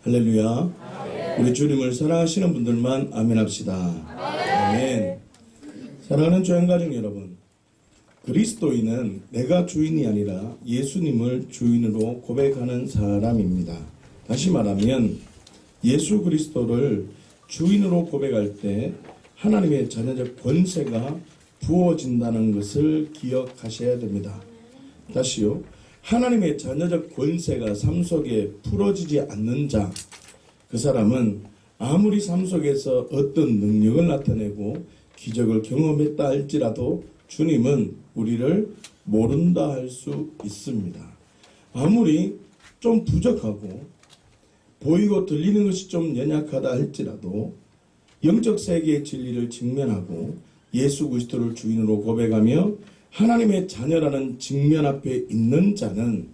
할렐루야. 우리 주님을 사랑하시는 분들만 아멘 합시다. 아멘. 사랑하는 조양가족 여러분, 그리스도인은 내가 주인이 아니라 예수님을 주인으로 고백하는 사람입니다. 다시 말하면 예수 그리스도를 주인으로 고백할 때 하나님의 자녀적 권세가 부어진다는 것을 기억하셔야 됩니다. 다시요. 하나님의 자녀적 권세가 삶 속에 풀어지지 않는 자, 그 사람은 아무리 삶 속에서 어떤 능력을 나타내고 기적을 경험했다 할지라도 주님은 우리를 모른다 할 수 있습니다. 아무리 좀 부족하고 보이고 들리는 것이 좀 연약하다 할지라도 영적 세계의 진리를 직면하고 예수 그리스도를 주인으로 고백하며 하나님의 자녀라는 직면 앞에 있는 자는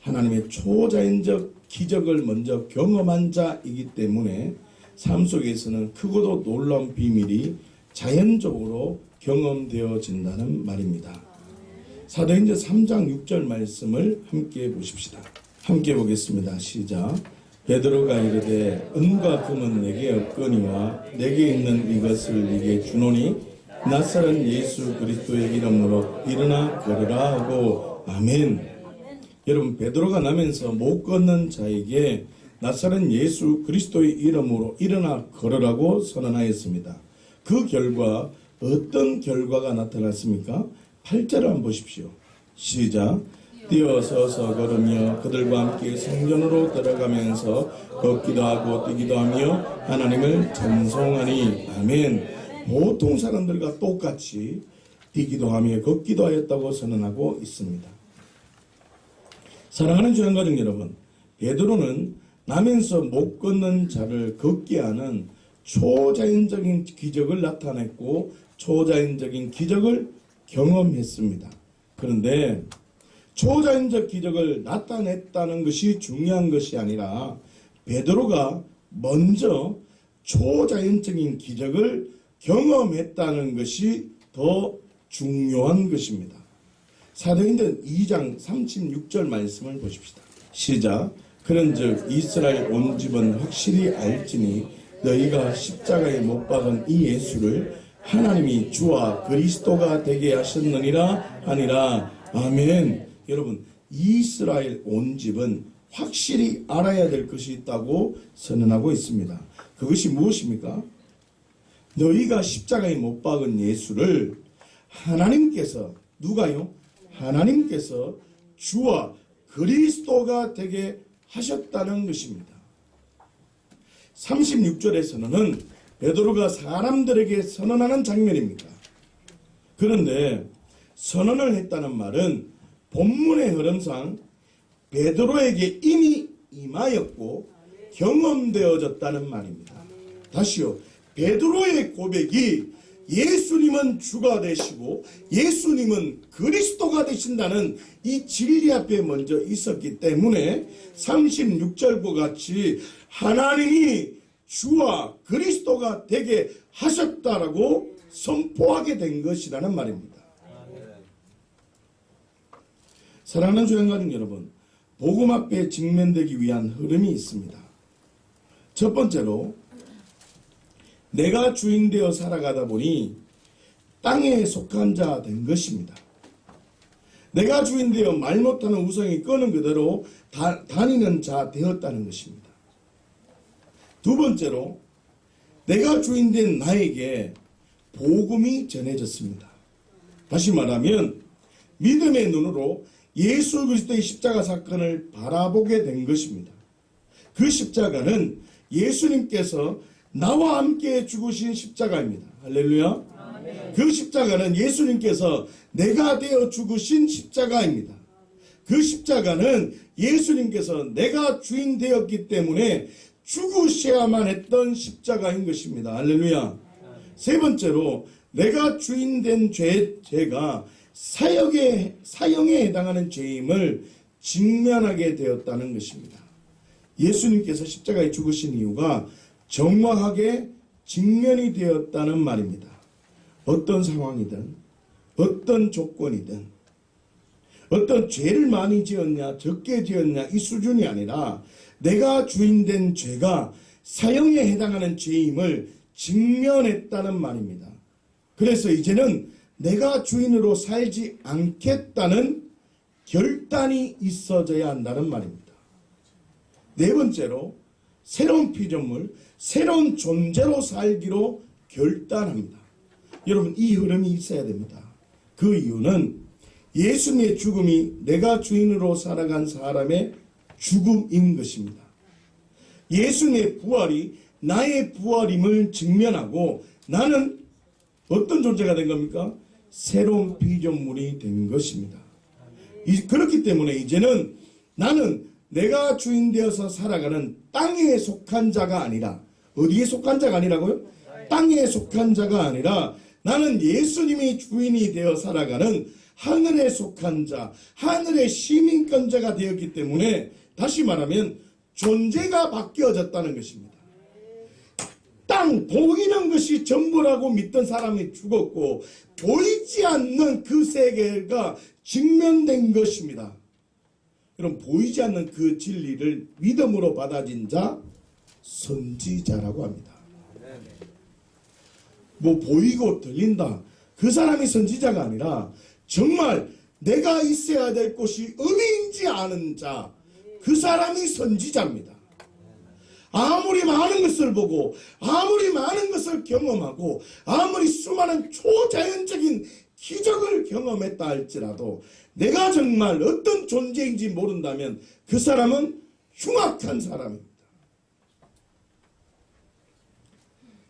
하나님의 초자연적 기적을 먼저 경험한 자이기 때문에 삶 속에서는 크고도 놀라운 비밀이 자연적으로 경험되어진다는 말입니다. 사도행전 3장 6절 말씀을 함께 보십시다. 함께 보겠습니다. 시작. 베드로가 이르되 은과 금은 내게 없거니와 내게 있는 이것을 네게 주노니 나사렛 예수 그리스도의 이름으로 일어나 걸으라 하고 아멘. 여러분, 베드로가 나면서 못 걷는 자에게 나사렛 예수 그리스도의 이름으로 일어나 걸으라고 선언하였습니다. 그 결과 어떤 결과가 나타났습니까? 8절을 한번 보십시오. 시작. 뛰어서서 걸으며 그들과 함께 성전으로 들어가면서 걷기도 하고 뛰기도 하며 하나님을 찬송하니 아멘. 보통 사람들과 똑같이 뛰기도 하며 걷기도 하였다고 선언하고 있습니다. 사랑하는 주양가족 여러분, 베드로는 나면서 못 걷는 자를 걷게 하는 초자연적인 기적을 나타냈고 초자연적인 기적을 경험했습니다. 그런데 초자연적 기적을 나타냈다는 것이 중요한 것이 아니라 베드로가 먼저 초자연적인 기적을 경험했다는 것이 더 중요한 것입니다. 사도행전 2장 36절 말씀을 보십시다. 시작. 그런즉 이스라엘 온 집은 확실히 알지니 너희가 십자가에 못 박은 이 예수를 하나님이 주와 그리스도가 되게 하셨느니라 하니라. 아멘. 여러분, 이스라엘 온 집은 확실히 알아야 될 것이 있다고 선언하고 있습니다. 그것이 무엇입니까? 너희가 십자가에 못 박은 예수를 하나님께서, 누가요? 하나님께서 주와 그리스도가 되게 하셨다는 것입니다. 36절에서는 베드로가 사람들에게 선언하는 장면입니다. 그런데 선언을 했다는 말은 본문의 흐름상 베드로에게 이미 임하였고 경험되어졌다는 말입니다. 다시요. 베드로의 고백이 예수님은 주가 되시고 예수님은 그리스도가 되신다는 이 진리 앞에 먼저 있었기 때문에 36절과 같이 하나님이 주와 그리스도가 되게 하셨다라고 선포하게 된 것이라는 말입니다. 사랑하는 조양가족 여러분, 복음 앞에 직면되기 위한 흐름이 있습니다. 첫 번째로 내가 주인 되어 살아가다 보니 땅에 속한 자 된 것입니다. 내가 주인 되어 말 못하는 우상이 끄는 그대로 다니는 자 되었다는 것입니다. 두 번째로 내가 주인 된 나에게 복음이 전해졌습니다. 다시 말하면 믿음의 눈으로 예수 그리스도의 십자가 사건을 바라보게 된 것입니다. 그 십자가는 예수님께서 나와 함께 죽으신 십자가입니다. 할렐루야. 아멘. 그 십자가는 예수님께서 내가 되어 죽으신 십자가입니다. 그 십자가는 예수님께서 내가 주인 되었기 때문에 죽으셔야만 했던 십자가인 것입니다. 할렐루야. 세 번째로 내가 주인 된 죄가 사형에 해당하는 죄임을 직면하게 되었다는 것입니다. 예수님께서 십자가에 죽으신 이유가 정확하게 직면이 되었다는 말입니다. 어떤 상황이든 어떤 조건이든 어떤 죄를 많이 지었냐 적게 지었냐 이 수준이 아니라 내가 주인된 죄가 사형에 해당하는 죄임을 직면했다는 말입니다. 그래서 이제는 내가 주인으로 살지 않겠다는 결단이 있어져야 한다는 말입니다. 네 번째로 새로운 피조물, 새로운 존재로 살기로 결단합니다. 여러분, 이 흐름이 있어야 됩니다. 그 이유는 예수님의 죽음이 내가 주인으로 살아간 사람의 죽음인 것입니다. 예수님의 부활이 나의 부활임을 증명하고 나는 어떤 존재가 된 겁니까? 새로운 피조물이 된 것입니다. 그렇기 때문에 이제는 나는 내가 주인 되어서 살아가는 땅에 속한 자가 아니라, 어디에 속한 자가 아니라고요? 땅에 속한 자가 아니라 나는 예수님이 주인이 되어 살아가는 하늘에 속한 자, 하늘의 시민권자가 되었기 때문에 다시 말하면 존재가 바뀌어졌다는 것입니다. 땅, 보이는 것이 전부라고 믿던 사람이 죽었고 보이지 않는 그 세계가 직면된 것입니다. 그럼 보이지 않는 그 진리를 믿음으로 받아진 자, 선지자라고 합니다. 뭐 보이고 들린다, 그 사람이 선지자가 아니라 정말 내가 있어야 될 곳이 어디인지 아는 자, 그 사람이 선지자입니다. 아무리 많은 것을 보고 아무리 많은 것을 경험하고 아무리 수많은 초자연적인 기적을 경험했다 할지라도 내가 정말 어떤 존재인지 모른다면 그 사람은 흉악한 사람입니다.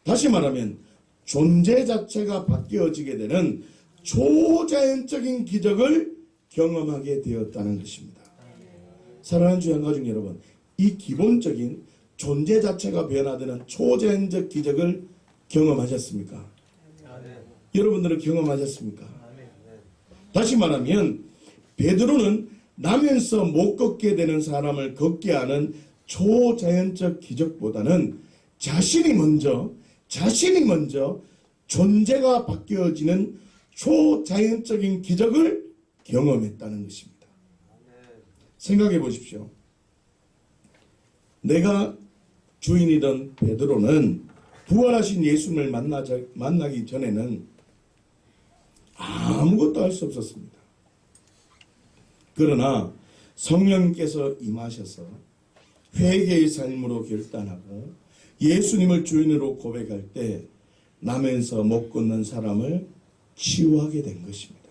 다시 말하면 존재 자체가 바뀌어지게 되는 초자연적인 기적을 경험하게 되었다는 것입니다. 사랑하는 주의 가족 여러분, 이 기본적인 존재 자체가 변화되는 초자연적 기적을 경험하셨습니까? 여러분들은 경험하셨습니까? 다시 말하면 베드로는 나면서 못 걷게 되는 사람을 걷게 하는 초자연적 기적보다는 자신이 먼저 존재가 바뀌어지는 초자연적인 기적을 경험했다는 것입니다. 생각해 보십시오. 내가 주인이던 베드로는 부활하신 예수님을 만나기 전에는 아무것도 할 수 없었습니다. 그러나 성령께서 임하셔서 회개의 삶으로 결단하고 예수님을 주인으로 고백할 때 남에서 못 걷는 사람을 치유하게 된 것입니다.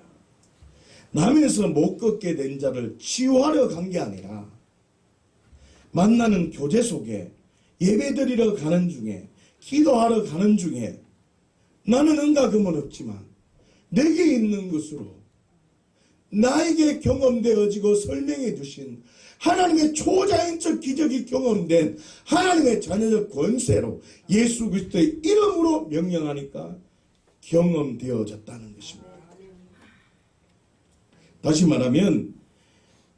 남에서 못 걷게 된 자를 치유하려 간 게 아니라 만나는 교제 속에 예배드리러 가는 중에 기도하러 가는 중에 나는 응가금은 없지만 내게 있는 것으로 나에게 경험되어지고 설명해 주신 하나님의 초자연적 기적이 경험된 하나님의 자녀적 권세로 예수 그리스도의 이름으로 명령하니까 경험되어졌다는 것입니다. 다시 말하면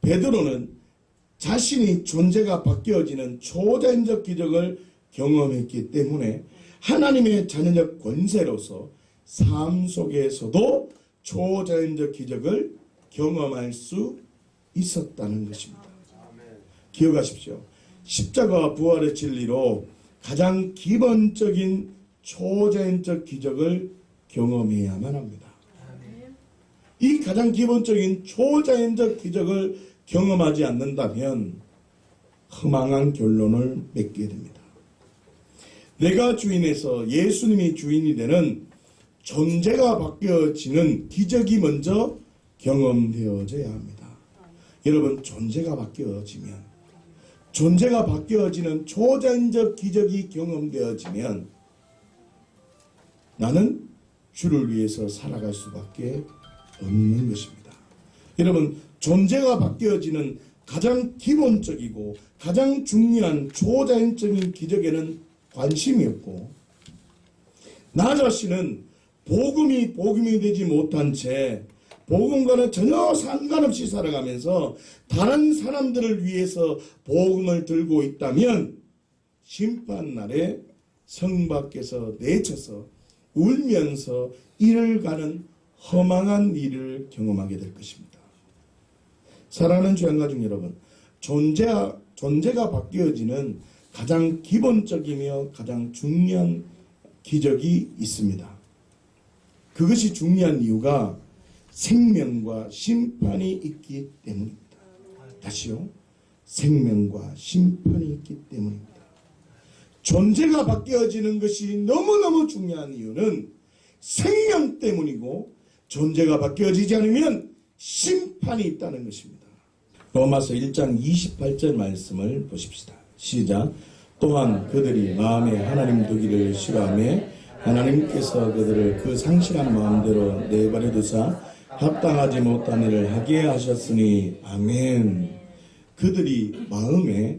베드로는 자신이 존재가 바뀌어지는 초자연적 기적을 경험했기 때문에 하나님의 자녀적 권세로서 삶 속에서도 초자연적 기적을 경험할 수 있었다는 것입니다. 기억하십시오. 십자가와 부활의 진리로 가장 기본적인 초자연적 기적을 경험해야만 합니다. 이 가장 기본적인 초자연적 기적을 경험하지 않는다면 허망한 결론을 맺게 됩니다. 내가 주인에서 예수님이 주인이 되는 존재가 바뀌어지는 기적이 먼저 경험되어져야 합니다. 여러분, 존재가 바뀌어지는 초자연적 기적이 경험되어지면 나는 주를 위해서 살아갈 수밖에 없는 것입니다. 여러분, 존재가 바뀌어지는 가장 기본적이고 가장 중요한 초자연적인 기적에는 관심이 없고 나 자신은 복음이 되지 못한 채 복음과는 전혀 상관없이 살아가면서 다른 사람들을 위해서 복음을 들고 있다면 심판날에 성 밖에서 내쳐서 울면서 이를 가는 허망한 일을 경험하게 될 것입니다. 사랑하는 주의 가족 여러분, 존재가 바뀌어지는 가장 기본적이며 가장 중요한 기적이 있습니다. 그것이 중요한 이유가 생명과 심판이 있기 때문입니다. 다시요. 생명과 심판이 있기 때문입니다. 존재가 바뀌어지는 것이 너무너무 중요한 이유는 생명 때문이고 존재가 바뀌어지지 않으면 심판이 있다는 것입니다. 로마서 1장 28절 말씀을 보십시다. 시작. 또한 그들이 마음에 하나님 두기를 싫어하며 하나님께서 그들을 그 상실한 마음대로 내버려 두사 합당하지 못한 일을 하게 하셨으니 아멘. 그들이 마음에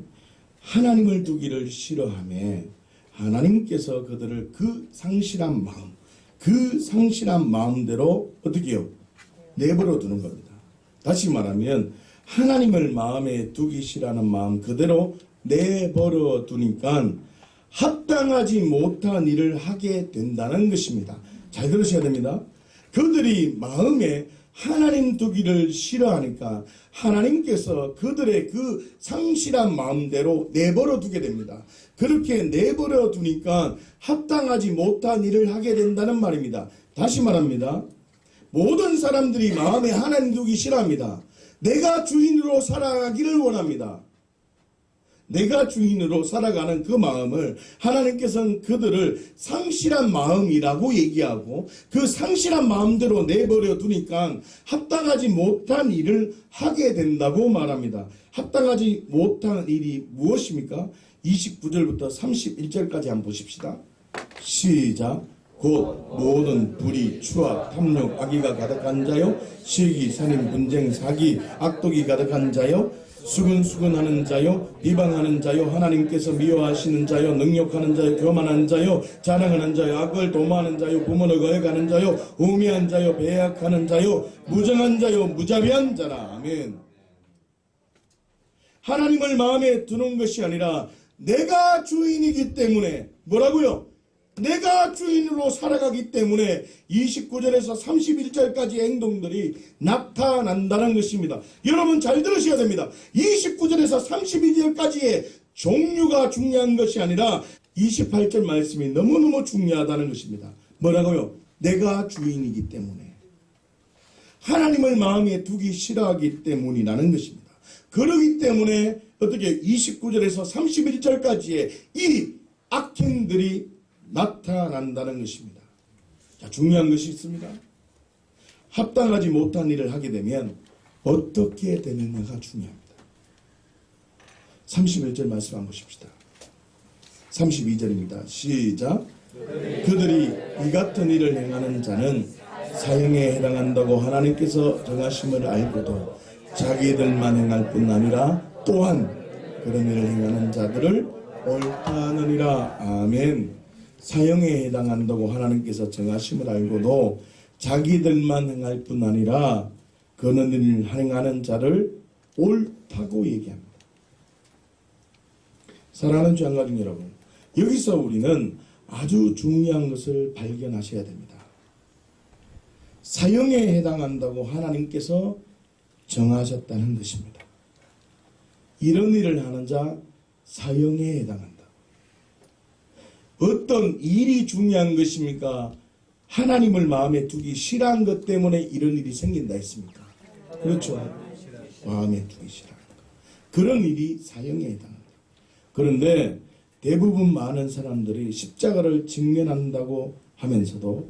하나님을 두기를 싫어하며 하나님께서 그들을 그 상실한 마음대로 어떻게 해요? 내버려 두는 겁니다. 다시 말하면 하나님을 마음에 두기 싫어하는 마음 그대로 내버려 두니까 합당하지 못한 일을 하게 된다는 것입니다. 잘 들으셔야 됩니다. 그들이 마음에 하나님 두기를 싫어하니까 하나님께서 그들의 그 상실한 마음대로 내버려 두게 됩니다. 그렇게 내버려 두니까 합당하지 못한 일을 하게 된다는 말입니다. 다시 말합니다. 모든 사람들이 마음에 하나님 두기 싫어합니다. 내가 주인으로 살아가기를 원합니다. 내가 주인으로 살아가는 그 마음을 하나님께서는 그들을 상실한 마음이라고 얘기하고 그 상실한 마음대로 내버려 두니까 합당하지 못한 일을 하게 된다고 말합니다. 합당하지 못한 일이 무엇입니까? 29절부터 31절까지 한번 보십시다. 시작. 곧 모든 불의, 추악, 탐욕, 악의가 가득한 자요, 시기, 살인, 분쟁, 사기, 악독이 가득한 자요, 수근수근하는 자요, 비방하는 자요, 하나님께서 미워하시는 자요, 능욕하는 자요, 교만한 자요, 자랑하는 자요, 악을 도모하는 자요, 부모를 거역하는 자요, 우매한 자요, 배약하는 자요, 무정한 자요, 무자비한 자라. 아멘. 하나님을 마음에 두는 것이 아니라 내가 주인이기 때문에 뭐라고요? 내가 주인으로 살아가기 때문에 29절에서 31절까지 행동들이 나타난다는 것입니다. 여러분 잘 들으셔야 됩니다. 29절에서 32절까지의 종류가 중요한 것이 아니라 28절 말씀이 너무너무 중요하다는 것입니다. 뭐라고요? 내가 주인이기 때문에 하나님을 마음에 두기 싫어하기 때문이라는 것입니다. 그러기 때문에 어떻게 29절에서 31절까지의 이 악행들이 나타난다는 것입니다. 자, 중요한 것이 있습니다. 합당하지 못한 일을 하게 되면 어떻게 되느냐가 중요합니다. 31절 말씀 한번 보십시다. 32절입니다. 시작. 그들이 이 같은 일을 행하는 자는 사형에 해당한다고 하나님께서 정하심을 알고도 자기들만 행할 뿐 아니라 또한 그런 일을 행하는 자들을 옳다 하느니라. 아멘. 사형에 해당한다고 하나님께서 정하심을 알고도 자기들만 행할 뿐 아니라 그런 일을 행하는 자를 옳다고 얘기합니다. 사랑하는 주양가족 여러분, 여기서 우리는 아주 중요한 것을 발견하셔야 됩니다. 사형에 해당한다고 하나님께서 정하셨다는 것입니다. 이런 일을 하는 자 사형에 해당한다. 어떤 일이 중요한 것입니까? 하나님을 마음에 두기 싫어한 것 때문에 이런 일이 생긴다 했습니까? 그렇죠. 마음에 두기 싫어하는 것. 그런 일이 사형에 해당한다. 그런데 대부분 많은 사람들이 십자가를 직면한다고 하면서도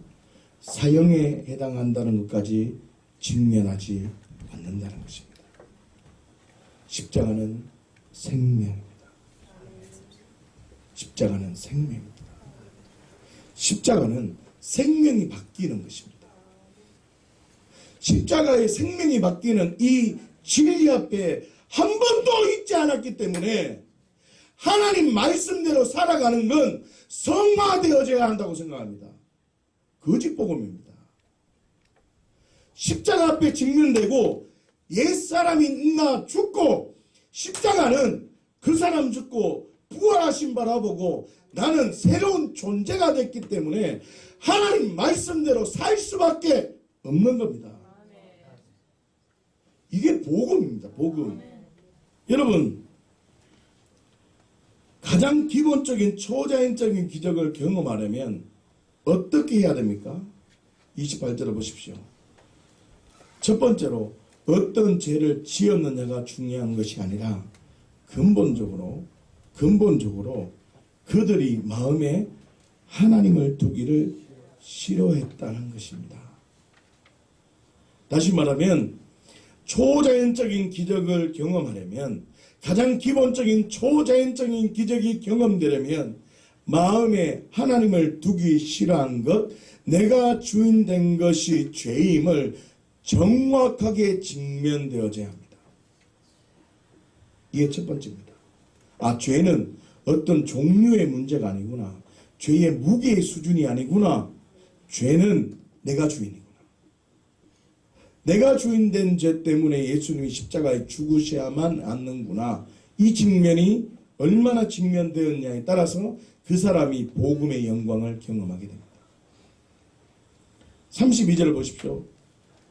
사형에 해당한다는 것까지 직면하지 않는다는 것입니다. 십자가는 생명입니다. 십자가는 생명입니다. 십자가는 생명이 바뀌는 것입니다. 십자가의 생명이 바뀌는 이 진리 앞에 한 번도 있지 않았기 때문에 하나님 말씀대로 살아가는 건 성화되어져야 한다고 생각합니다. 거짓 복음입니다. 십자가 앞에 직면되고 옛사람이 있나 죽고 십자가는 그 사람 죽고 부활하신 바라보고 나는 새로운 존재가 됐기 때문에 하나님 말씀대로 살 수밖에 없는 겁니다. 이게 복음입니다. 복음. 여러분 가장 기본적인 초자연적인 기적을 경험하려면 어떻게 해야 됩니까? 28절을 보십시오. 첫 번째로 어떤 죄를 지었느냐가 중요한 것이 아니라 근본적으로 그들이 마음에 하나님을 두기를 싫어했다는 것입니다. 다시 말하면 초자연적인 기적을 경험하려면, 가장 기본적인 초자연적인 기적이 경험되려면 마음에 하나님을 두기 싫어한 것, 내가 주인 된 것이 죄임을 정확하게 직면되어져야 합니다. 이게 첫 번째입니다. 죄는 어떤 종류의 문제가 아니구나. 죄의 무게의 수준이 아니구나. 죄는 내가 주인이구나. 내가 주인 된 죄 때문에 예수님이 십자가에 죽으셔야만 않는구나. 이 직면이 얼마나 직면되었냐에 따라서 그 사람이 복음의 영광을 경험하게 됩니다. 32절을 보십시오.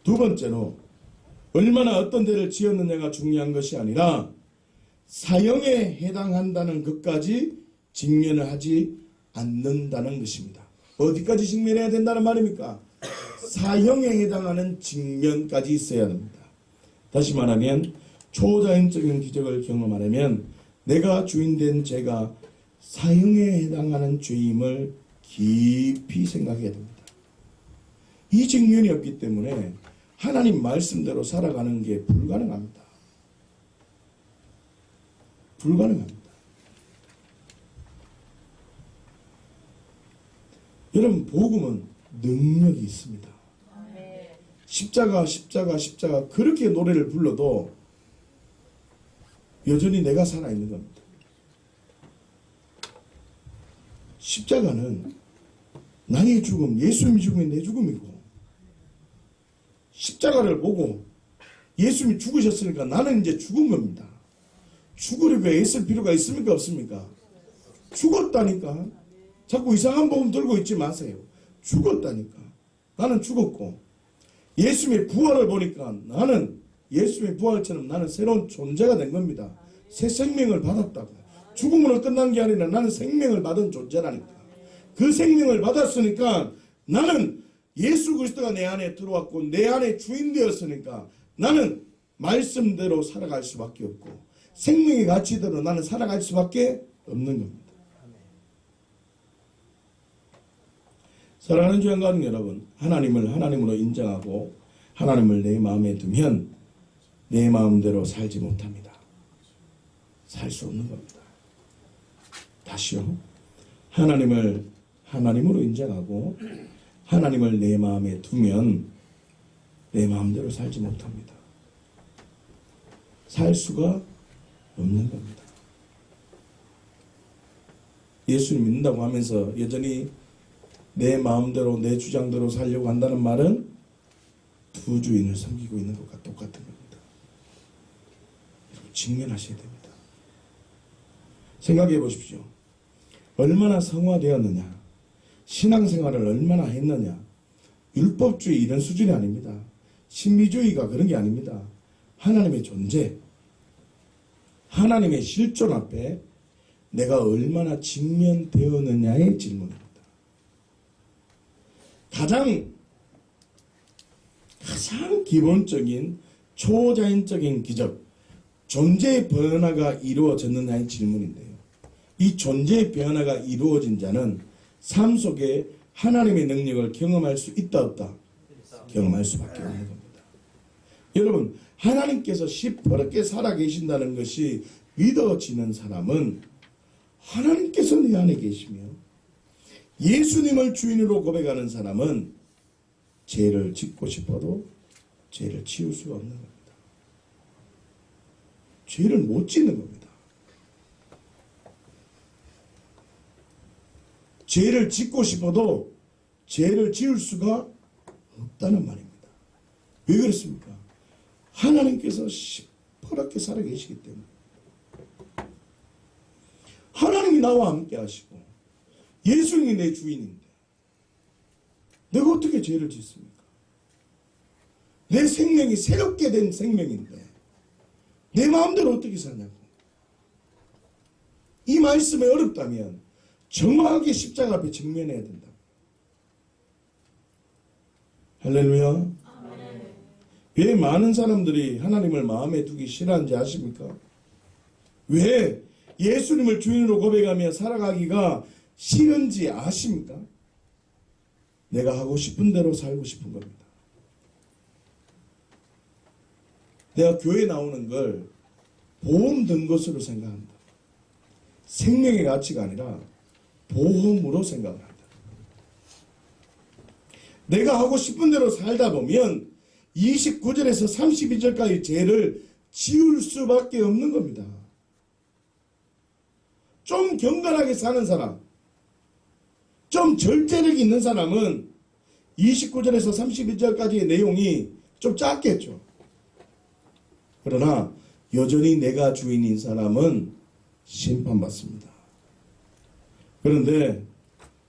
두 번째로 얼마나 어떤 죄를 지었느냐가 중요한 것이 아니라 사형에 해당한다는 것까지 직면을 하지 않는다는 것입니다. 어디까지 직면해야 된다는 말입니까? 사형에 해당하는 직면까지 있어야 합니다. 다시 말하면 초자연적인 기적을 경험하려면 내가 주인된 죄가 사형에 해당하는 죄임을 깊이 생각해야 됩니다. 이 직면이 없기 때문에 하나님 말씀대로 살아가는 게 불가능합니다. 불가능합니다. 여러분, 복음은 능력이 있습니다. 십자가 그렇게 노래를 불러도 여전히 내가 살아있는 겁니다. 십자가는 나의 죽음, 예수님이 죽음이 내 죽음이고, 십자가를 보고 예수님이 죽으셨으니까 나는 이제 죽은 겁니다. 죽으려고 애쓸 필요가 있습니까? 없습니까? 죽었다니까. 자꾸 이상한 복음 들고 있지 마세요. 죽었다니까. 나는 죽었고, 예수님의 부활을 보니까 나는 예수님의 부활처럼 나는 새로운 존재가 된 겁니다. 새 생명을 받았다고. 죽음으로 끝난 게 아니라 나는 생명을 받은 존재라니까. 그 생명을 받았으니까 나는 예수 그리스도가 내 안에 들어왔고 내 안에 주인 되었으니까 나는 말씀대로 살아갈 수밖에 없고 생명의 가치대로 나는 살아갈 수밖에 없는 겁니다. 사랑하는 주의 가족 여러분, 하나님을 하나님으로 인정하고 하나님을 내 마음에 두면 내 마음대로 살지 못합니다. 살 수 없는 겁니다. 다시요. 하나님을 하나님으로 인정하고 하나님을 내 마음에 두면 내 마음대로 살지 못합니다. 살 수가 없는 겁니다. 예수님 믿는다고 하면서 여전히 내 마음대로 내 주장대로 살려고 한다는 말은 두 주인을 섬기고 있는 것과 똑같은 겁니다. 여러분, 직면하셔야 됩니다. 생각해 보십시오. 얼마나 성화되었느냐, 신앙생활을 얼마나 했느냐. 율법주의 이런 수준이 아닙니다. 신비주의가 그런 게 아닙니다. 하나님의 존재, 하나님의 실존 앞에 내가 얼마나 직면되었느냐의 질문입니다. 가장 기본적인 초자연적인 기적, 존재의 변화가 이루어졌느냐의 질문인데요. 이 존재의 변화가 이루어진 자는 삶 속에 하나님의 능력을 경험할 수 있다 없다? 경험할 수밖에 없는 겁니다. 여러분, 하나님께서 시퍼렇게 살아계신다는 것이 믿어지는 사람은 하나님께서 내 안에 계시며 예수님을 주인으로 고백하는 사람은 죄를 짓고 싶어도 죄를 지을 수가 없는 겁니다. 죄를 못 짓는 겁니다. 죄를 짓고 싶어도 죄를 지을 수가 없다는 말입니다. 왜 그렇습니까? 하나님께서 시퍼렇게 살아계시기 때문에. 하나님이 나와 함께 하시고 예수님이 내 주인인데 내가 어떻게 죄를 짓습니까? 내 생명이 새롭게 된 생명인데 내 마음대로 어떻게 사냐고. 이 말씀이 어렵다면 정확하게 십자가 앞에 직면해야 된다. 할렐루야. 왜 많은 사람들이 하나님을 마음에 두기 싫어하는지 아십니까? 왜 예수님을 주인으로 고백하며 살아가기가 싫은지 아십니까? 내가 하고 싶은 대로 살고 싶은 겁니다. 내가 교회 나오는 걸 보험 든 것으로 생각한다. 생명의 가치가 아니라 보험으로 생각을 한다. 내가 하고 싶은 대로 살다 보면 29절에서 32절까지 죄를 지울 수밖에 없는 겁니다. 좀 경건하게 사는 사람, 좀 절제력이 있는 사람은 29절에서 32절까지의 내용이 좀 짧겠죠. 그러나 여전히 내가 주인인 사람은 심판받습니다. 그런데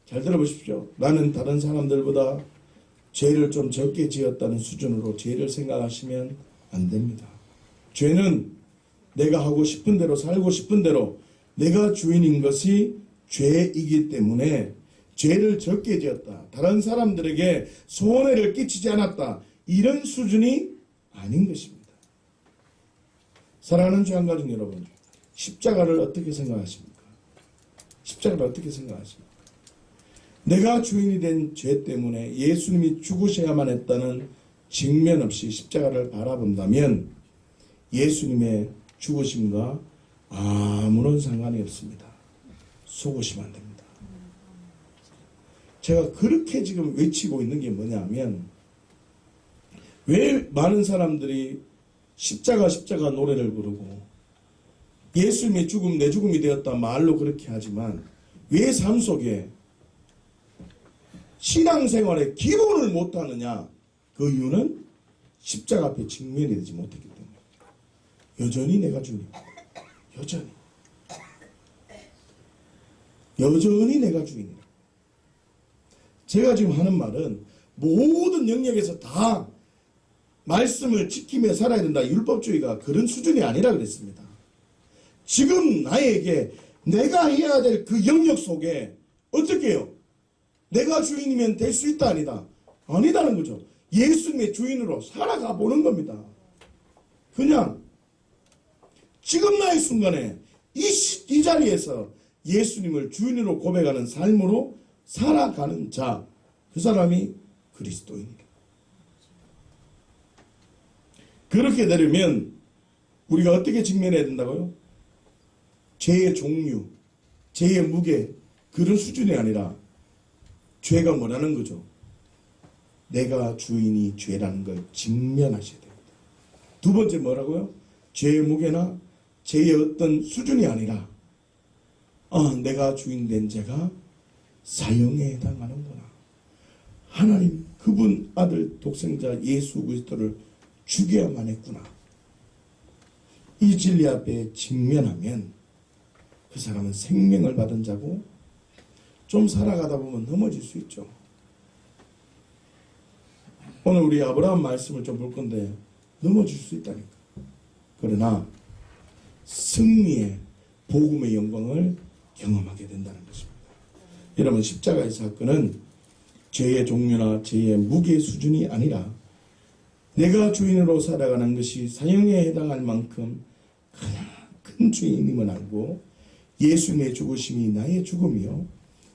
잘 들어보십시오. 나는 다른 사람들보다 죄를 좀 적게 지었다는 수준으로 죄를 생각하시면 안 됩니다. 죄는 내가 하고 싶은 대로 살고 싶은 대로 내가 주인인 것이 죄이기 때문에 죄를 적게 지었다. 다른 사람들에게 손해를 끼치지 않았다. 이런 수준이 아닌 것입니다. 사랑하는 주한가족 여러분, 십자가를 어떻게 생각하십니까? 십자가를 어떻게 생각하십니까? 내가 주인이 된 죄 때문에 예수님이 죽으셔야만 했다는 직면 없이 십자가를 바라본다면 예수님의 죽으심과 아무런 상관이 없습니다. 속으시면 안 됩니다. 제가 그렇게 지금 외치고 있는 게 뭐냐면, 왜 많은 사람들이 십자가 노래를 부르고 예수님의 죽음 내 죽음이 되었다 말로 그렇게 하지만 왜 삶 속에 신앙생활의 기본을 못하느냐? 그 이유는 십자가 앞에 직면이 되지 못했기 때문에. 여전히 내가 주인이다. 여전히 내가 주인이다. 제가 지금 하는 말은 모든 영역에서 다 말씀을 지키며 살아야 된다. 율법주의가 그런 수준이 아니라 그랬습니다. 지금 나에게 내가 해야 될 그 영역 속에 어떻게 해요? 내가 주인이면 될 수 있다 아니다? 아니다는 거죠. 예수님의 주인으로 살아가 보는 겁니다. 그냥 지금 나의 순간에 이 자리에서 예수님을 주인으로 고백하는 삶으로 살아가는 자, 그 사람이 그리스도인이다. 그렇게 되려면 우리가 어떻게 직면해야 된다고요? 죄의 종류, 죄의 무게, 그런 수준이 아니라 죄가 뭐라는 거죠? 내가 주인이 죄라는 걸 직면하셔야 됩니다. 두 번째 뭐라고요? 죄의 무게나 죄의 어떤 수준이 아니라 내가 주인 된 죄가 사형에 해당하는구나. 하나님 그분 아들 독생자 예수 그리스도를 죽여야만 했구나. 이 진리 앞에 직면하면 그 사람은 생명을 받은 자고 좀 살아가다 보면 넘어질 수 있죠. 오늘 우리 아브라함 말씀을 좀 볼 건데 넘어질 수 있다니까. 그러나 승리의 복음의 영광을 경험하게 된다는 것입니다. 여러분, 십자가의 사건은 죄의 종류나 죄의 무게 수준이 아니라 내가 주인으로 살아가는 것이 사형에 해당할 만큼 큰 주인임을 알고 예수님의 죽으심이 나의 죽음이요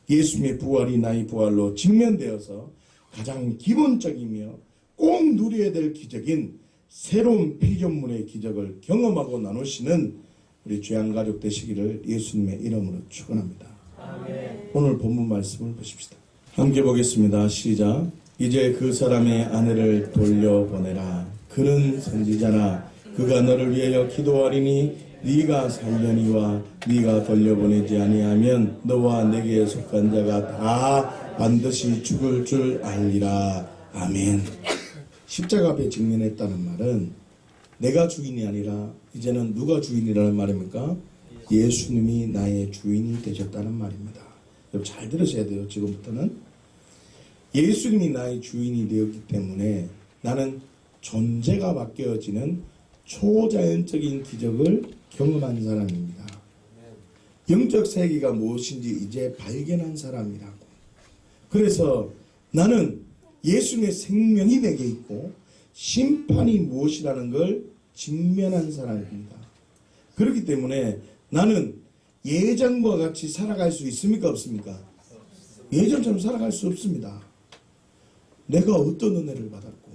예수님의 부활이 나의 부활로 직면되어서 가장 기본적이며 꼭 누려야 될 기적인 새로운 피조물의 기적을 경험하고 나누시는 우리 죄안가족 되시기를 예수님의 이름으로 축원합니다. 아멘. 오늘 본문 말씀을 보십시다. 함께 보겠습니다. 시작. 이제 그 사람의 아내를 돌려보내라. 그는 선지자라. 그가 너를 위하여 기도하리니 네가 살려니와 네가 돌려보내지 아니하면 너와 내게 속한 자가 다 반드시 죽을 줄 알리라. 아멘. 십자가 앞에 직면했다는 말은 내가 주인이 아니라 이제는 누가 주인이라는 말입니까? 예수님이 나의 주인이 되셨다는 말입니다. 여러분 잘 들으셔야 돼요. 지금부터는 예수님이 나의 주인이 되었기 때문에 나는 존재가 바뀌어지는 초자연적인 기적을 경험한 사람입니다. 영적 세계가 무엇인지 이제 발견한 사람이라고. 그래서 나는 예수님의 생명이 내게 있고 심판이 무엇이라는 걸 직면한 사람입니다. 그렇기 때문에 나는 예전과 같이 살아갈 수 있습니까? 없습니까? 예전처럼 살아갈 수 없습니다. 내가 어떤 은혜를 받았고,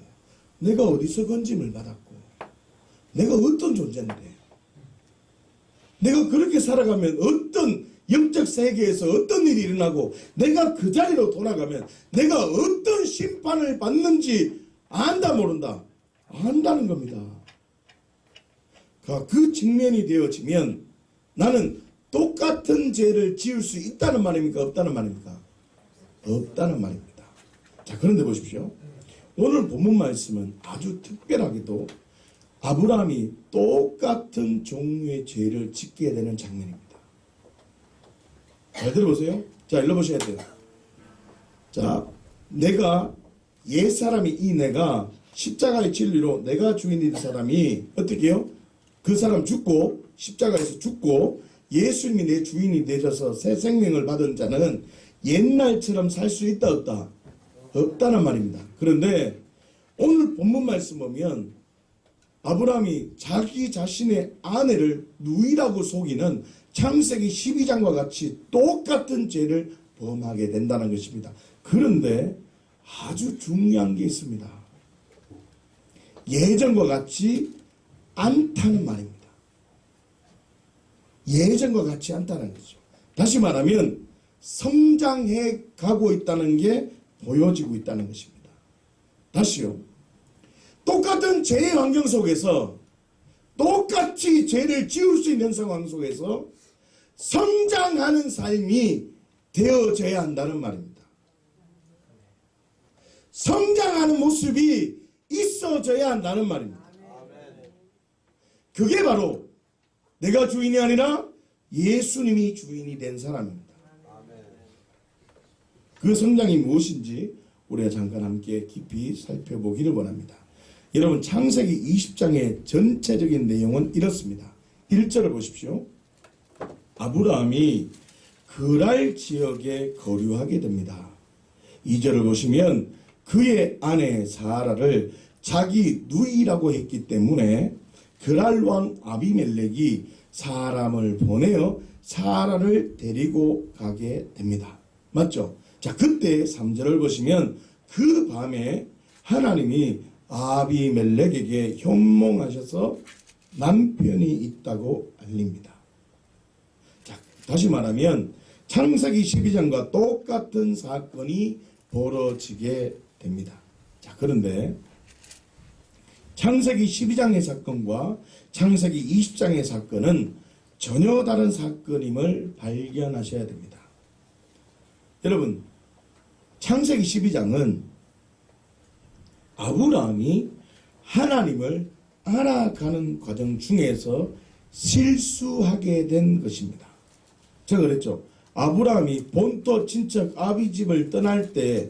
내가 어디서 건짐을 받았고, 내가 어떤 존재인데, 내가 그렇게 살아가면 어떤 영적 세계에서 어떤 일이 일어나고, 내가 그 자리로 돌아가면 내가 어떤 심판을 받는지 안다 모른다? 안다는 겁니다. 그 직면이 되어지면 나는 똑같은 죄를 지을 수 있다는 말입니까? 없다는 말입니까? 없다는 말입니다. 자, 그런데 보십시오. 오늘 본문 말씀은 아주 특별하게도 아브라함이 똑같은 종류의 죄를 짓게 되는 장면입니다. 잘 들어보세요. 자, 읽어보셔야 돼요. 자, 내가 옛사람이 이 내가 십자가의 진리로 내가 주인이 된 사람이 어떻게 해요? 그 사람 죽고 십자가에서 죽고 예수님이 내 주인이 되셔서 새 생명을 받은 자는 옛날처럼 살 수 있다 없다? 없다는 말입니다. 그런데 오늘 본문 말씀 보면 아브라함이 자기 자신의 아내를 누이라고 속이는 창세기 12장과 같이 똑같은 죄를 범하게 된다는 것입니다. 그런데 아주 중요한 게 있습니다. 예전과 같이 않다는 말입니다. 예전과 같이 않다는 거죠. 다시 말하면 성장해 가고 있다는 게 보여지고 있다는 것입니다. 다시요. 똑같은 죄의 환경 속에서 똑같이 죄를 지을 수 있는 상황 속에서 성장하는 삶이 되어져야 한다는 말입니다. 성장하는 모습이 있어져야 한다는 말입니다. 그게 바로 내가 주인이 아니라 예수님이 주인이 된 사람입니다. 그 성장이 무엇인지 우리가 잠깐 함께 깊이 살펴보기를 원합니다. 여러분, 창세기 20장의 전체적인 내용은 이렇습니다. 1절을 보십시오. 아브라함이 그랄 지역에 거류하게 됩니다. 2절을 보시면 그의 아내 사라를 자기 누이라고 했기 때문에 그랄 왕 아비멜렉이 사람을 보내어 사라를 데리고 가게 됩니다. 맞죠? 자, 그때 3절을 보시면 그 밤에 하나님이 아비멜렉에게 현몽하셔서 남편이 있다고 알립니다. 자, 다시 말하면 창세기 12장과 똑같은 사건이 벌어지게 됩니다. 자, 그런데 창세기 12장의 사건과 창세기 20장의 사건은 전혀 다른 사건임을 발견하셔야 됩니다. 여러분, 창세기 12장은 아브라함이 하나님을 알아가는 과정 중에서 실수하게 된 것입니다. 제가 그랬죠. 아브라함이 본토 친척 아비 집을 떠날 때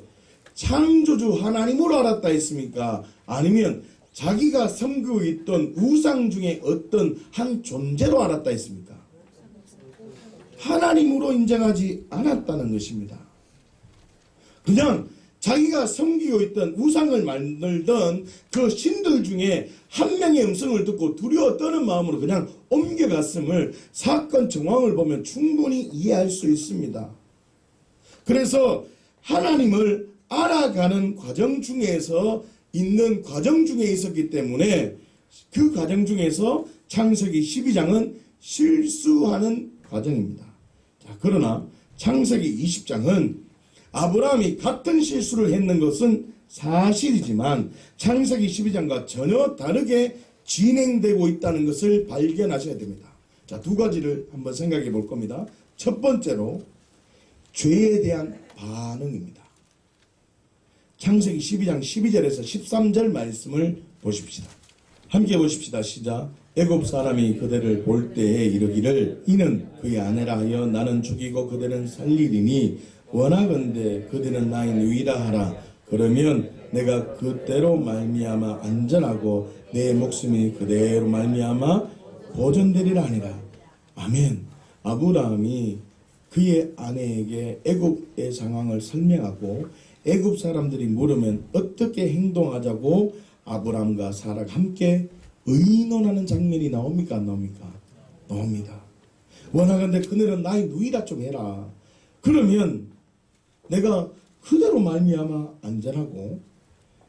창조주 하나님으로 알았다 했습니까? 아니면 자기가 섬기고 있던 우상 중에 어떤 한 존재로 알았다 했습니까? 하나님으로 인정하지 않았다는 것입니다. 그냥 자기가 섬기고 있던 우상을 만들던 그 신들 중에 한 명의 음성을 듣고 두려워 떠는 마음으로 그냥 옮겨갔음을 사건 정황을 보면 충분히 이해할 수 있습니다. 그래서 하나님을 알아가는 과정 중에서 있는 과정 중에 있었기 때문에 그 과정 중에서 창세기 12장은 실수하는 과정입니다. 자, 그러나 창세기 20장은 아브라함이 같은 실수를 했는 것은 사실이지만 창세기 12장과 전혀 다르게 진행되고 있다는 것을 발견하셔야 됩니다. 자, 두 가지를 한번 생각해 볼 겁니다. 첫 번째로 죄에 대한 반응입니다. 창세기 12장 12절에서 13절 말씀을 보십시다. 함께 보십시다. 시작. 애굽 사람이 그대를 볼 때에 이르기를 이는 그의 아내라 하여 나는 죽이고 그대는 살리리니 원하건대 그대는 나의 누이라 하라. 그러면 내가 그대로 말미암아 안전하고 내 목숨이 그대로 말미암아 보존되리라 하니라. 아멘. 아브라함이 그의 아내에게 애굽의 상황을 설명하고 애굽 사람들이 물으면 어떻게 행동하자고 아브라함과 사라가 함께 의논하는 장면이 나옵니까? 안 나옵니까? 나옵니다. 원하건대 그늘은 나의 누이라 좀 해라. 그러면 내가 그대로 말미암아 안전하고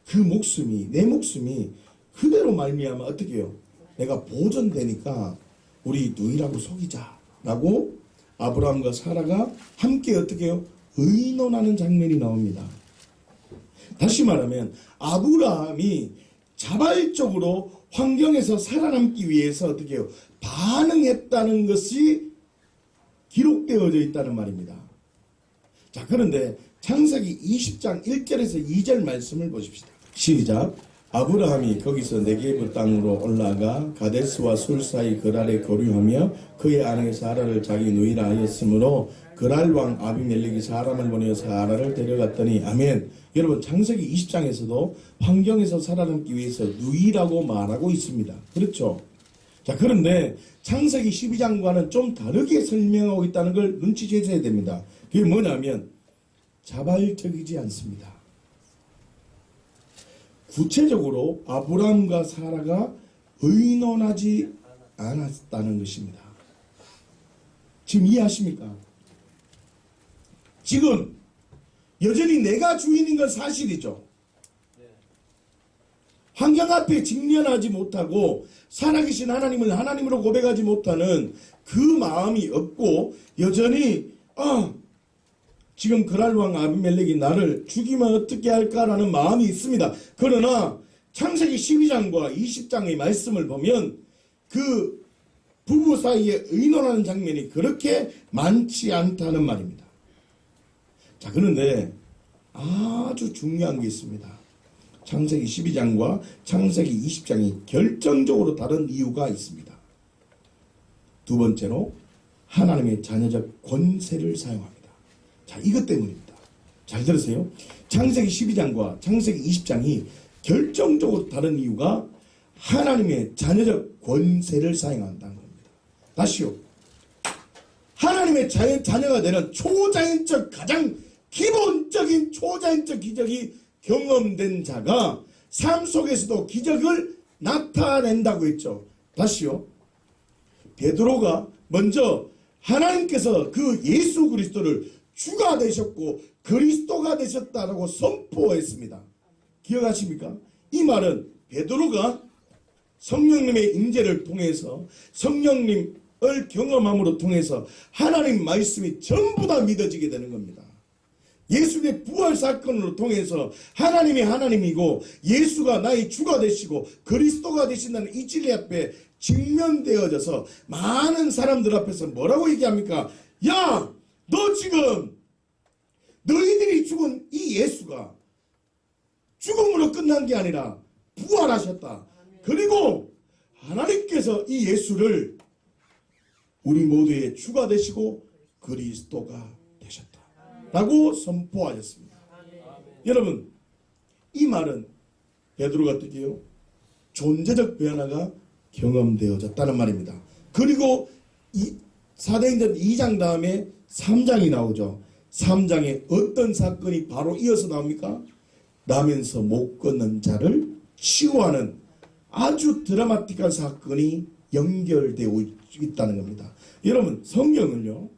그 목숨이 내 목숨이 그대로 말미암아 어떻게 해요? 내가 보존되니까 우리 누이라고 속이자라고 아브라함과 사라가 함께 어떻게 해요? 의논하는 장면이 나옵니다. 다시 말하면 아브라함이 자발적으로 환경에서 살아남기 위해서 어떻게 해요? 반응했다는 것이 기록되어져 있다는 말입니다. 자, 그런데 창세기 20장 1절에서 2절 말씀을 보십시다. 시작. 아브라함이 거기서 네게브 땅으로 올라가 가데스와 술 사이 그랄에 거류하며 그의 아내 사라를 자기 누이라 하였으므로 그랄 왕 아비멜렉이 사람을 보내어 사라를 데려갔더니 아멘. 여러분 창세기 20장에서도 환경에서 살아남기 위해서 누이라고 말하고 있습니다. 그렇죠? 자, 그런데 창세기 12장과는 좀 다르게 설명하고 있다는 걸 눈치채셔야 됩니다. 그게 뭐냐면 자발적이지 않습니다. 구체적으로 아브라함과 사라가 의논하지 않았다는 것입니다. 지금 이해하십니까? 지금 여전히 내가 주인인 건 사실이죠. 환경 앞에 직면하지 못하고 살아계신 하나님을 하나님으로 고백하지 못하는 그 마음이 없고 여전히 지금 그랄왕 아비멜렉이 나를 죽이면 어떻게 할까라는 마음이 있습니다. 그러나 창세기 12장과 20장의 말씀을 보면 그 부부 사이에 의논하는 장면이 그렇게 많지 않다는 말입니다. 자, 그런데 아주 중요한 게 있습니다. 창세기 12장과 창세기 20장이 결정적으로 다른 이유가 있습니다. 두 번째로 하나님의 자녀적 권세를 사용합니다. 자, 이것 때문입니다. 잘 들으세요. 창세기 12장과 창세기 20장이 결정적으로 다른 이유가 하나님의 자녀적 권세를 사용한다는 겁니다. 다시요. 하나님의 자녀가 되는 초자연적 가장 기본적인 초자연적 기적이 경험된 자가 삶 속에서도 기적을 나타낸다고 했죠. 다시요. 베드로가 먼저 하나님께서 그 예수 그리스도를 주가 되셨고 그리스도가 되셨다라고 선포했습니다. 기억하십니까? 이 말은 베드로가 성령님의 임재를 통해서 성령님을 경험함으로 통해서 하나님 말씀이 전부 다 믿어지게 되는 겁니다. 예수의 부활 사건으로 통해서 하나님이 하나님이고 예수가 나의 주가 되시고 그리스도가 되신다는 이 진리 앞에 직면되어져서 많은 사람들 앞에서 뭐라고 얘기합니까? 야! 너 지금 너희들이 죽은 이 예수가 죽음으로 끝난 게 아니라 부활하셨다. 그리고 하나님께서 이 예수를 우리 모두의 주가 되시고 그리스도가 되셨다 라고 선포하셨습니다. 여러분, 이 말은 베드로가 어떻게 해요? 존재적 변화가 경험되어졌다는 말입니다. 그리고 이 사도행전 2장 다음에 3장이 나오죠. 3장에 어떤 사건이 바로 이어서 나옵니까? 나면서 못 걷는 자를 치유하는 아주 드라마틱한 사건이 연결되어 있다는 겁니다. 여러분, 성경을요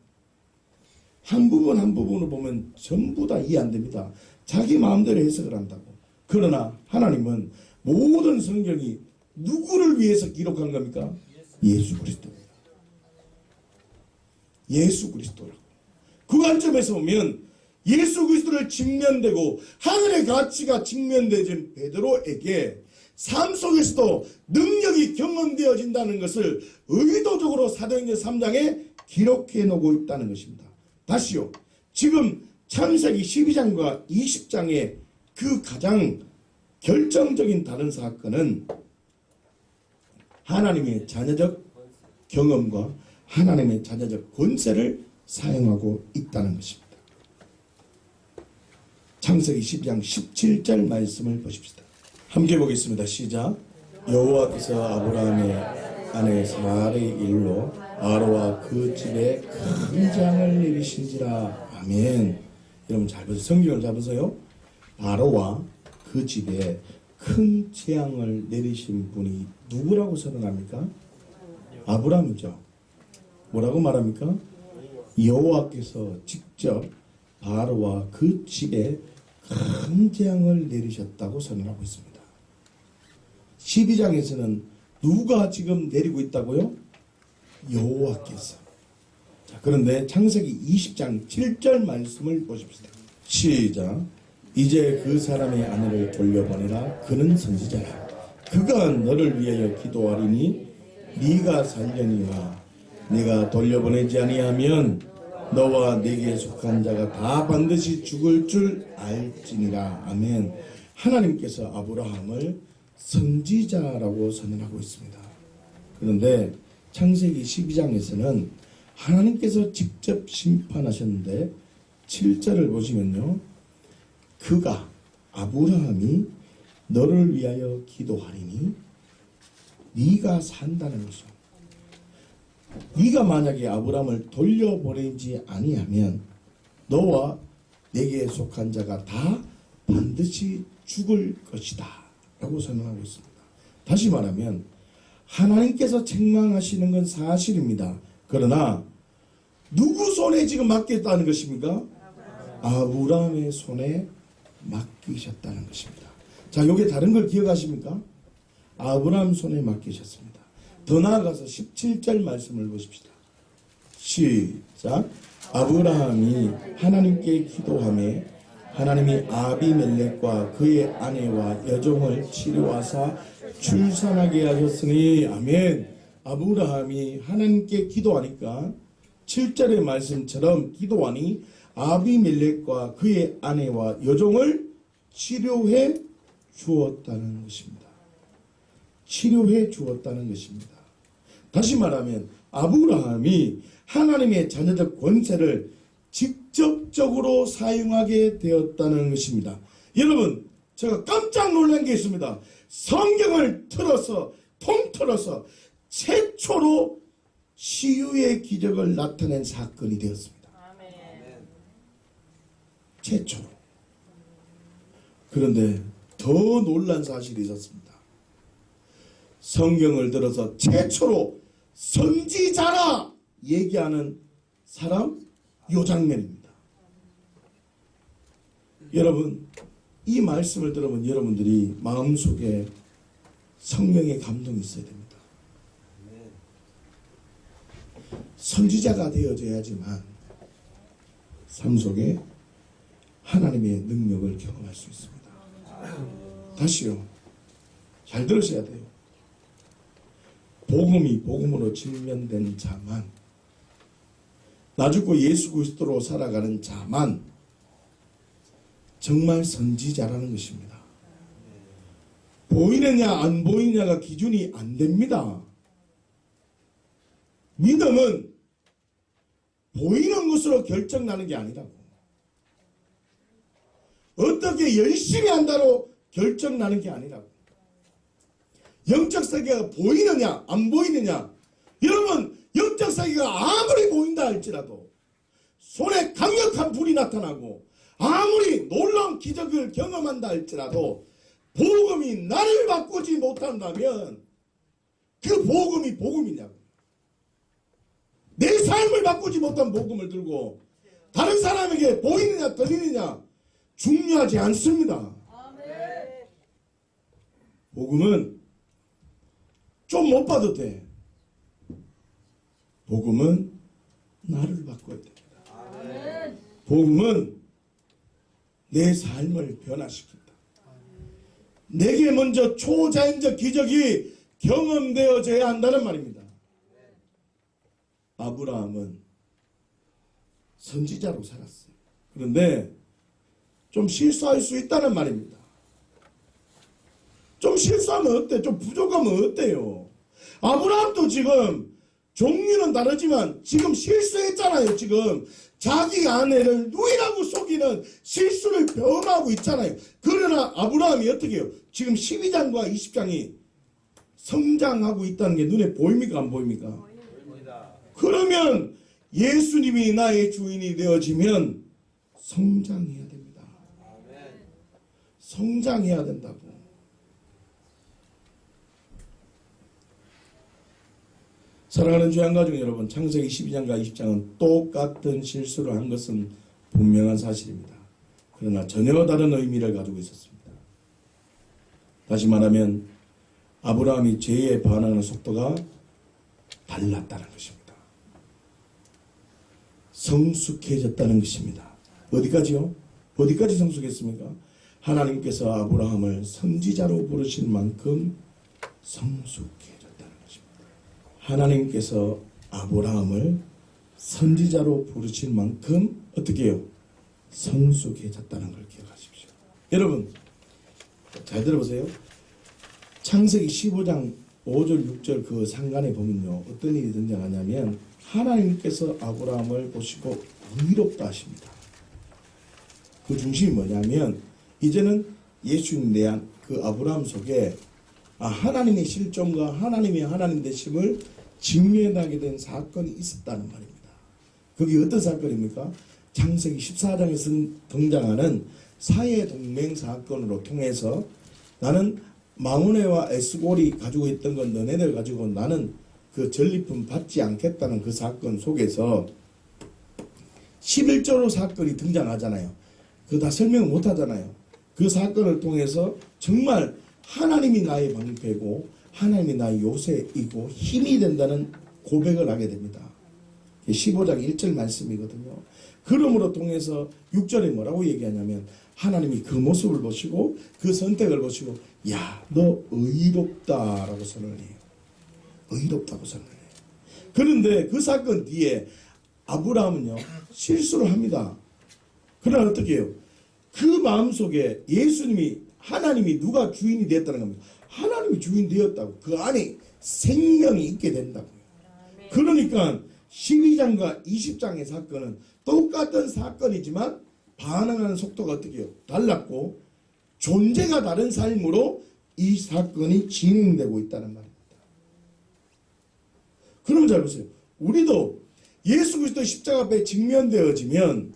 한 부분 한 부분을 보면 전부 다 이해 안 됩니다. 자기 마음대로 해석을 한다고. 그러나 하나님은 모든 성경이 누구를 위해서 기록한 겁니까? 예수 그리스도입니다. 예수 그리스도라고. 그 관점에서 보면 예수 그리스도를 직면되고 하늘의 가치가 직면되어진 베드로에게 삶 속에서도 능력이 경험되어진다는 것을 의도적으로 사도행전 3장에 기록해 놓고 있다는 것입니다. 다시요. 지금 창세기 12장과 20장의 그 가장 결정적인 다른 사건은 하나님의 자녀적 경험과 하나님의 자녀적 권세를 사용하고 있다는 것입니다. 창세기 12장 17절 말씀을 보십시다. 함께 보겠습니다. 시작. 여호와께서 아브라함의 아내 사라의 일로 바로와 그 집에 큰 재앙을 내리신지라. 아멘. 여러분 잘 보세요. 성경을 잘 보세요. 바로와 그 집에 큰 재앙을 내리신 분이 누구라고 선언합니까? 아브라함이죠. 뭐라고 말합니까? 여호와께서 직접 바로와 그 집에 큰 재앙을 내리셨다고 선언하고 있습니다. 12장에서는 누가 지금 내리고 있다고요? 여호와께서. 자, 그런데 창세기 20장 7절 말씀을 보십시다. 시작. 이제 그 사람의 아내를 돌려보내라. 그는 선지자라. 그가 너를 위하여 기도하리니 네가 살려니와 네가 돌려보내지 아니하면 너와 네게 속한 자가 다 반드시 죽을 줄 알지니라. 아멘. 하나님께서 아브라함을 선지자라고 선언하고 있습니다. 그런데 창세기 12장에서는 하나님께서 직접 심판하셨는데 7절을 보시면요. 그가 아브라함이 너를 위하여 기도하리니 네가 산다는 것이죠. 네가 만약에 아브라함을 돌려보내지 아니하면 너와 내게 속한 자가 다 반드시 죽을 것이다 라고 선언하고 있습니다. 다시 말하면 하나님께서 책망하시는 건 사실입니다. 그러나 누구 손에 지금 맡겼다는 것입니까? 아브라함의 손에 맡기셨다는 것입니다. 자, 요게 다른 걸 기억하십니까? 아브라함 손에 맡기셨습니다. 더 나아가서 17절 말씀을 보십시다. 시작. 아브라함이 하나님께 기도하며 하나님이 아비멜렉과 그의 아내와 여종을 치료하사 출산하게 하셨으니. 아멘. 아브라함이 하나님께 기도하니까 7절의 말씀처럼 기도하니 아비멜렉과 그의 아내와 여종을 치료해 주었다는 것입니다. 치료해 주었다는 것입니다. 다시 말하면 아브라함이 하나님의 자녀적 권세를 직접적으로 사용하게 되었다는 것입니다. 여러분, 제가 깜짝 놀란 게 있습니다. 성경을 통틀어서 최초로 치유의 기적을 나타낸 사건이 되었습니다. 최초로. 그런데 더 놀란 사실이 있었습니다. 성경을 들어서 최초로 선지자라 얘기하는 사람, 요 장면입니다. 여러분, 이 말씀을 들으면 여러분들이 마음속에 성령의 감동이 있어야 됩니다. 선지자가 되어져야지만 삶 속에 하나님의 능력을 경험할 수 있습니다. 다시요. 잘 들으셔야 돼요. 복음이 복음으로 직면된 자만, 나 죽고 예수 그리스도로 살아가는 자만 정말 선지자라는 것입니다. 보이느냐 안 보이느냐가 기준이 안 됩니다. 믿음은 보이는 것으로 결정나는 게 아니라고. 어떻게 열심히 한다로 결정나는 게 아니라고. 영적 세계가 보이느냐 안 보이느냐, 여러분 영적 세계가 아무리 보인다 할지라도, 손에 강력한 불이 나타나고 아무리 놀라운 기적을 경험한다 할지라도 복음이 나를 바꾸지 못한다면 그 복음이 복음이냐고. 내 삶을 바꾸지 못한 복음을 들고 다른 사람에게 보이느냐 들리느냐 중요하지 않습니다. 복음은 좀 못 봐도 돼. 복음은 나를 바꿔야 됩니다. 복음은 내 삶을 변화시킨다. 내게 먼저 초자연적 기적이 경험되어져야 한다는 말입니다. 아브라함은 선지자로 살았어요. 그런데 좀 실수할 수 있다는 말입니다. 좀 실수하면 어때? 좀 부족하면 어때요? 아브라함도 지금 종류는 다르지만 지금 실수했잖아요. 지금 자기 아내를 누이라고 속이는 실수를 범하고 있잖아요. 그러나 아브라함이 어떻게 해요? 지금 12장과 20장이 성장하고 있다는 게 눈에 보입니까? 안 보입니까? 그러면 예수님이 나의 주인이 되어지면 성장해야 됩니다. 성장해야 된다고. 사랑하는 주양가족 여러분, 창세기 12장과 20장은 똑같은 실수를 한 것은 분명한 사실입니다. 그러나 전혀 다른 의미를 가지고 있었습니다. 다시 말하면 아브라함이 죄에 반응하는 속도가 달랐다는 것입니다. 성숙해졌다는 것입니다. 어디까지요? 어디까지 성숙했습니까? 하나님께서 아브라함을 선지자로 부르신 만큼 성숙해졌다는 것입니다. 하나님께서 아브라함을 선지자로 부르신 만큼 어떻게 해요? 성숙해졌다는 걸 기억하십시오. 여러분 잘 들어보세요. 창세기 15장 5절 6절 그 상간에 보면요, 어떤 일이 등장하냐면 하나님께서 아브라함을 보시고 의롭다 하십니다. 그 중심이 뭐냐면 이제는 예수님 대한 그 아브라함 속에 하나님의 실존과 하나님의 하나님 되심을 직면하게 된 사건이 있었다는 말입니다. 그게 어떤 사건입니까? 창세기 14장에서 등장하는 사해동맹 사건으로 통해서 나는 마므네와 에스골이 가지고 있던 건 너네들 가지고 나는 그 전리품 받지 않겠다는 그 사건 속에서 11조로 사건이 등장하잖아요. 그거 다 설명을 못 하잖아요. 그 사건을 통해서 정말 하나님이 나의 방패고 하나님이 나의 요새이고 힘이 된다는 고백을 하게 됩니다. 15장 1절 말씀이거든요. 그러므로 통해서 6절에 뭐라고 얘기하냐면 하나님이 그 모습을 보시고 그 선택을 보시고 야, 너 의롭다라고 선언을 해요. 의롭다고 선언을 해요. 그런데 그 사건 뒤에 아브라함은요 실수를 합니다. 그러나 어떻게 해요? 그 마음속에 예수님이 하나님이 누가 주인이 되었다는 겁니다. 하나님이 주인 되었다고. 그 안에 생명이 있게 된다고요. 그러니까 12장과 20장의 사건은 똑같은 사건이지만 반응하는 속도가 어떻게 해요? 달랐고 존재가 다른 삶으로 이 사건이 진행되고 있다는 말입니다. 그러면 잘 보세요. 우리도 예수 그리스도의 십자가 앞에 직면되어지면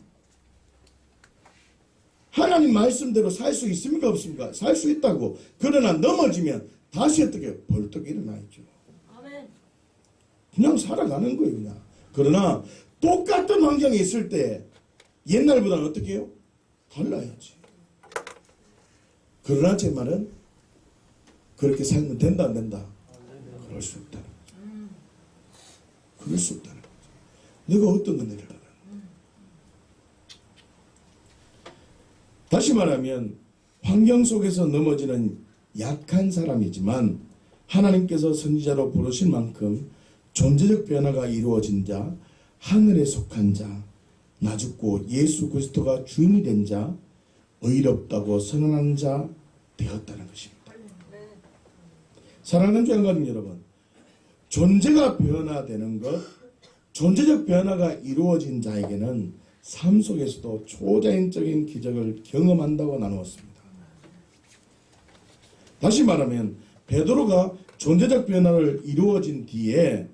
하나님 말씀대로 살 수 있습니까? 없습니까? 살 수 있다고. 그러나 넘어지면 다시 어떻게 해요? 벌떡 일어나야죠. 그냥 살아가는 거예요. 그냥. 그러나 똑같은 환경에 있을 때 옛날보다는 어떻게 해요? 달라야지. 그러나 제 말은 그렇게 살면 된다 안 된다? 그럴 수 없다는 거죠. 그럴 수 없다는 거죠. 내가 어떤 은혜를 알아? 다시 말하면 환경 속에서 넘어지는 약한 사람이지만 하나님께서 선지자로 부르신 만큼 존재적 변화가 이루어진 자, 하늘에 속한 자, 나 죽고 예수 그리스도가 주인이 된 자, 의롭다고 선언한 자 되었다는 것입니다. 사랑하는 주양가족 여러분, 존재가 변화되는 것, 존재적 변화가 이루어진 자에게는 삶 속에서도 초자연적인 기적을 경험한다고 나누었습니다. 다시 말하면 베드로가 존재적 변화를 이루어진 뒤에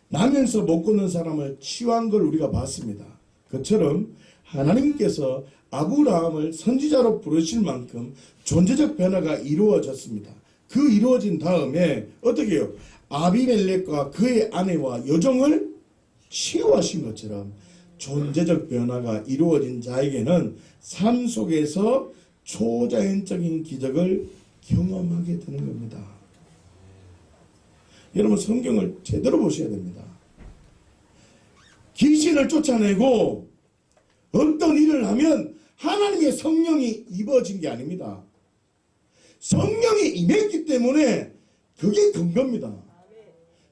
나면서 못 걷는 사람을 치유한 걸 우리가 봤습니다. 그처럼 하나님께서 아브라함을 선지자로 부르실 만큼 존재적 변화가 이루어졌습니다. 그 이루어진 다음에 어떻게 해요? 아비멜렉과 그의 아내와 여종을 치유하신 것처럼 존재적 변화가 이루어진 자에게는 삶 속에서 초자연적인 기적을 경험하게 되는 겁니다. 여러분 성경을 제대로 보셔야 됩니다. 귀신을 쫓아내고 어떤 일을 하면 하나님의 성령이 입어진 게 아닙니다. 성령이 임했기 때문에 그게 근거입니다.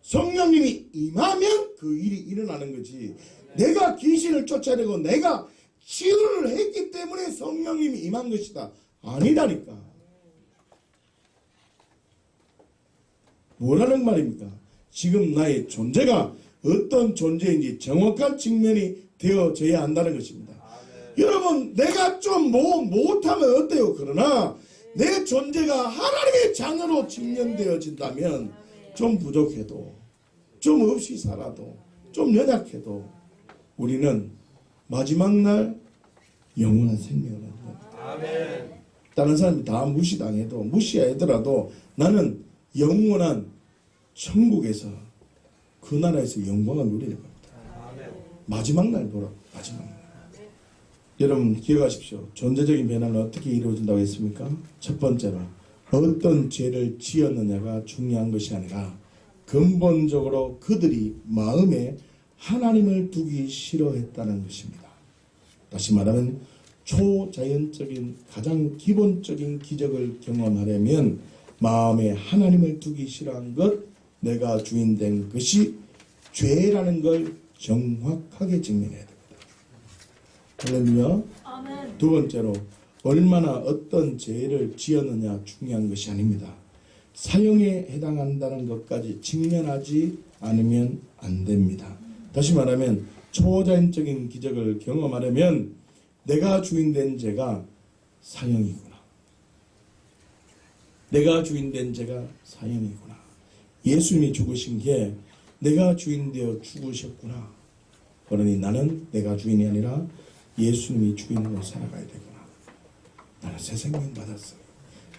성령님이 임하면 그 일이 일어나는 거지. 내가 귀신을 쫓아내고 내가 치유를 했기 때문에 성령님이 임한 것이다. 아니라니까. 뭐라는 말입니까? 지금 나의 존재가 어떤 존재인지 정확한 측면이 되어져야 한다는 것입니다. 여러분 내가 좀 못하면 어때요? 그러나 내 존재가 하나님의 자녀로 직면되어진다면 좀 부족해도 좀 없이 살아도 좀 연약해도 우리는 마지막 날 영원한 생명을 얻는. 다른 사람이 다 무시당해도 무시하더라도 나는 영원한 천국에서 그 나라에서 영광을 누리는 겁니다. 마지막 날 돌아. 마지막 날. 여러분 기억하십시오. 존재적인 변화는 어떻게 이루어진다고 했습니까? 첫 번째로 어떤 죄를 지었느냐가 중요한 것이 아니라 근본적으로 그들이 마음에 하나님을 두기 싫어했다는 것입니다. 다시 말하면 초자연적인 가장 기본적인 기적을 경험하려면 마음에 하나님을 두기 싫어한 것, 내가 주인된 것이 죄라는 걸 정확하게 증명해야 됩니다. 할렐루야. 두 번째로 얼마나 어떤 죄를 지었느냐 중요한 것이 아닙니다. 사형에 해당한다는 것까지 직면하지 않으면 안 됩니다. 다시 말하면 초자연적인 기적을 경험하려면 내가 주인된 죄가 사형이구나. 내가 주인된 죄가 사형이구나. 예수님이 죽으신 게 내가 주인되어 죽으셨구나. 그러니 나는 내가 주인이 아니라 예수님이 주인으로 살아가야 되구나. 나는 새 생명 받았어요.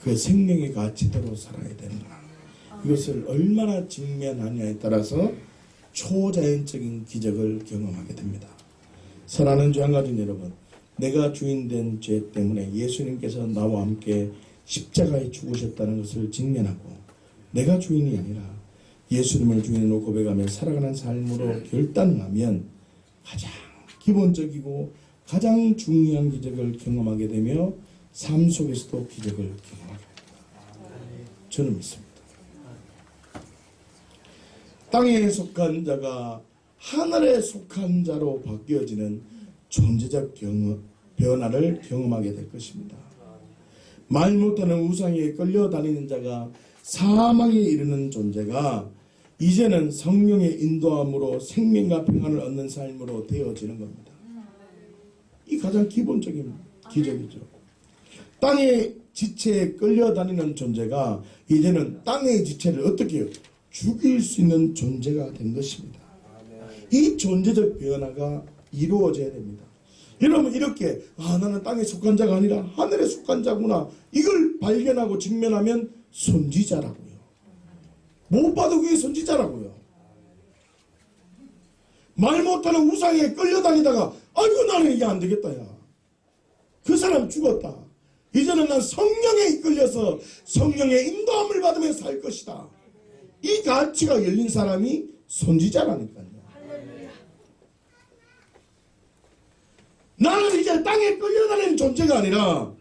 그 생명의 가치대로 살아야 되는구나. 이것을 얼마나 직면하냐에 따라서 초자연적인 기적을 경험하게 됩니다. 사랑하는 주양가족 여러분, 내가 주인된 죄 때문에 예수님께서 나와 함께 십자가에 죽으셨다는 것을 직면하고 내가 주인이 아니라 예수님을 주인으로 고백하며 살아가는 삶으로 결단하면 가장 기본적이고 가장 중요한 기적을 경험하게 되며 삶 속에서도 기적을 경험하게 됩니다. 저는 믿습니다. 땅에 속한 자가 하늘에 속한 자로 바뀌어지는 존재적 변화를 경험하게 될 것입니다. 말 못하는 우상에 끌려다니는 자가 사망에 이르는 존재가 이제는 성령의 인도함으로 생명과 평안을 얻는 삶으로 되어지는 겁니다. 이 가장 기본적인 기적이죠. 땅의 지체에 끌려다니는 존재가 이제는 땅의 지체를 어떻게 해요? 죽일 수 있는 존재가 된 것입니다. 이 존재적 변화가 이루어져야 됩니다. 여러분 이렇게 나는 땅에 속한 자가 아니라 하늘에 속한 자구나. 이걸 발견하고 직면하면 선지자라고요. 못 봐도 그게 선지자라고요. 말 못하는 우상에 끌려다니다가 아이고 나는 이게 안 되겠다 야. 그 사람 죽었다. 이제는 난 성령에 이끌려서 성령의 인도함을 받으며 살 것이다. 이 가치가 열린 사람이 선지자라니까요. 나는 이제 땅에 끌려다니는 존재가 아니라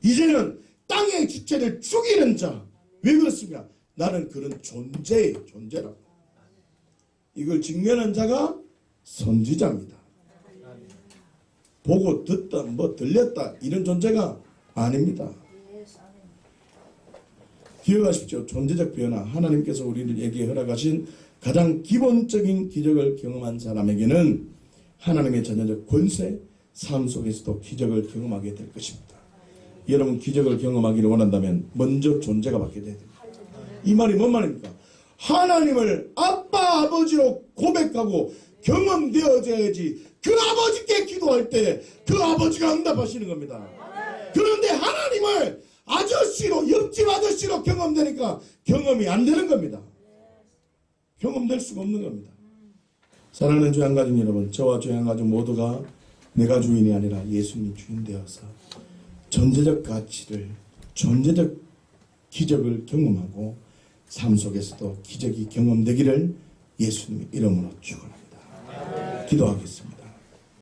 이제는 땅의 주체를 죽이는 자. 왜 그렇습니까? 나는 그런 존재예요. 존재라고. 이걸 직면한 자가 선지자입니다. 보고 듣다 뭐 들렸다 이런 존재가 아닙니다. 기억하십시오. 존재적 변화. 하나님께서 우리에게 허락하신 가장 기본적인 기적을 경험한 사람에게는 하나님의 전적적 권세, 삶 속에서도 기적을 경험하게 될 것입니다. 여러분 기적을 경험하기를 원한다면 먼저 존재가 바뀌어야 됩니다. 이 말이 뭔 말입니까? 하나님을 아빠 아버지로 고백하고 경험되어져야지 그 아버지께 기도할 때 그 아버지가 응답하시는 겁니다. 그런데 하나님을 아저씨로 옆집 아저씨로 경험되니까 경험이 안 되는 겁니다. 경험될 수가 없는 겁니다. 사랑하는 주양가족 여러분, 저와 주양가족 모두가 내가 주인이 아니라 예수님이 주인 되어서 존재적 가치를 존재적 기적을 경험하고 삶 속에서도 기적이 경험되기를 예수님의 이름으로 축원합니다. 기도하겠습니다.